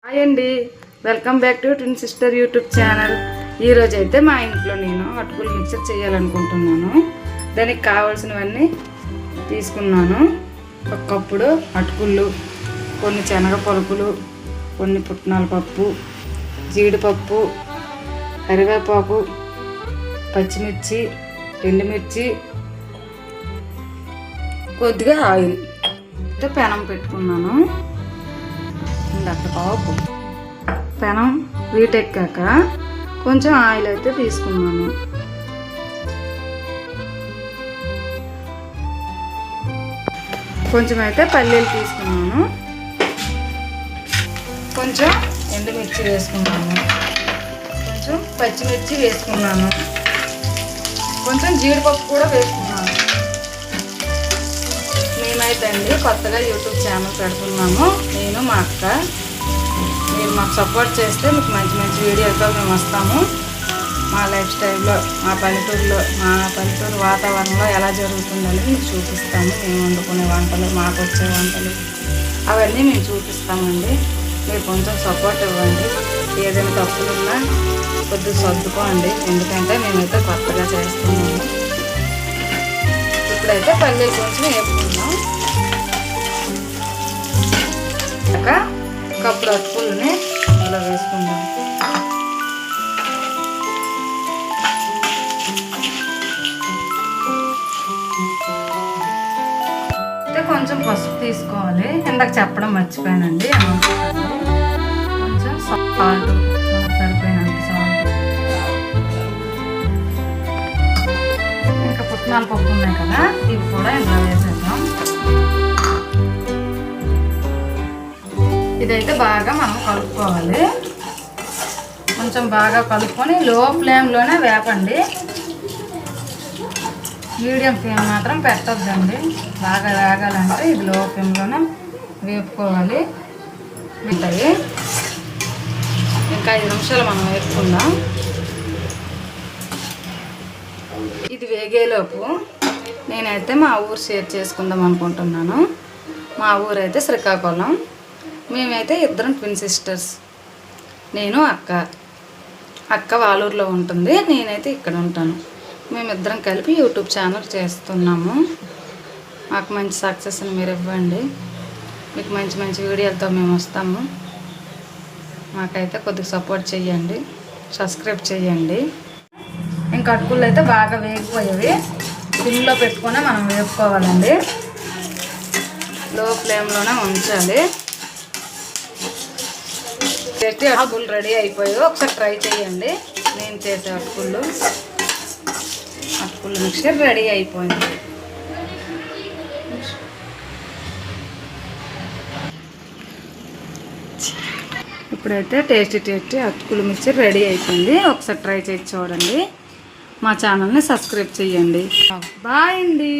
Hi అండి, welcome back to twin sister YouTube channel. ఈరోజు అయితే మా ఇంట్లో నేను అటుకులు మిక్సర్ చేయాలనుకుంటున్నాను. దానికి కావాల్సినవన్నీ తీసుకున్నాను. ఒక కప్పుడు అటుకులు, కొన్ని శనగ పలుకులు, కొన్ని పుట్నాల పప్పు, జీడిపప్పు, కరివేపాకు, పచ్చిమిర్చి, ఎండుమిర్చి, కొద్దిగా ఆయిల్ అయితే పెనం పెట్టుకున్నాను. ఇందాక పెనం వీటెక్కాక కొంచెం ఆయిల్ అయితే తీసుకున్నాను. కొంచెం అయితే పల్లీలు తీసుకున్నాను. కొంచెం ఎండుమిర్చి వేసుకున్నాను. కొంచెం పచ్చిమిర్చి వేసుకున్నాను. కొంచెం జీడిపప్పు కూడా వేసుకున్నాను. మేమైతే అండి కొత్తగా యూట్యూబ్ ఛానల్ పెడుతున్నాము. నేను మా అక్క. మీరు మాకు సపోర్ట్ చేస్తే మీకు మంచి మంచి వీడియోతో మేము వస్తాము. మా లైఫ్ స్టైల్లో, మా పల్లెటూరు వాతావరణంలో ఎలా జరుగుతుందని మీకు చూపిస్తాము. మేము వండుకునే వంటలు, మాకు వచ్చే వంటలు అవన్నీ మేము చూపిస్తామండి. మీరు కొంచెం సపోర్ట్ ఇవ్వండి. ఏదైనా తప్పులున్నా కొద్దిగా సర్దుకోండి, ఎందుకంటే మేమైతే కొత్తగా చేస్తున్నాము. ఇప్పుడైతే పల్లీలు కొంచెం వేసుకుందాం. ఒక కప్పుడు అటుకులని ఇలా వేసుకుందాం. అయితే కొంచెం పసుపు తీసుకోవాలి. ఇందాక చెప్పడం మర్చిపోయానండి. కొంచెం సాల్ట్, సరిపోయినంత సాల్ట్. ఇంకా పుట్నాల పప్పు ఉన్నాయి కదా, ఇవి కూడా ఇందులో వేసేద్దాం. ఇదైతే బాగా మనం కలుపుకోవాలి. కొంచెం బాగా కలుపుకొని లో ఫ్లేమ్లోనే వేపండి. మీడియం ఫ్లేమ్ మాత్రం పెట్టొద్దండి. బాగా వేగాలంటే ఇది లో ఫ్లేమ్లోనే వేపుకోవాలి. ఉంటాయి ఇంకా 5 నిమిషాలు మనం వేపుకుందాం. ఇది వేగేలోపు నేనైతే మా ఊరు షేర్ చేసుకుందాం అనుకుంటున్నాను. మా ఊరైతే శ్రీకాకుళం. మేమైతే ఇద్దరం ట్విన్ సిస్టర్స్. నేను అక్క వాళ్ళూరులో ఉంటుంది, నేనైతే ఇక్కడ ఉంటాను. మేమిద్దరం కలిపి యూట్యూబ్ ఛానల్ చేస్తున్నాము. మాకు మంచి సక్సెస్ని మీరు ఇవ్వండి. మీకు మంచి మంచి వీడియోలతో మేము వస్తాము. మాకైతే కొద్దిగా సపోర్ట్ చేయండి, సబ్స్క్రైబ్ చేయండి. ఇంకా అటుకులు అయితే బాగా వేగిపోయేవి. సిమ్లో పెట్టుకొని మనం వేపుకోవాలండి. లో ఫ్లేమ్లోనే ఉంచాలి. అటుకులు రెడీ అయిపోయాయి. ఒకసారి ట్రై చేయండి. నేను చేసే అటుకులు మిక్చర్ రెడీ అయిపోయింది. ఇప్పుడైతే టేస్టీ అటుకులు మిక్చర్ రెడీ అయిపోయింది. ఒకసారి ట్రై చేసి చూడండి. మా ఛానల్ని సబ్స్క్రైబ్ చేయండి. బాయ్ అండి.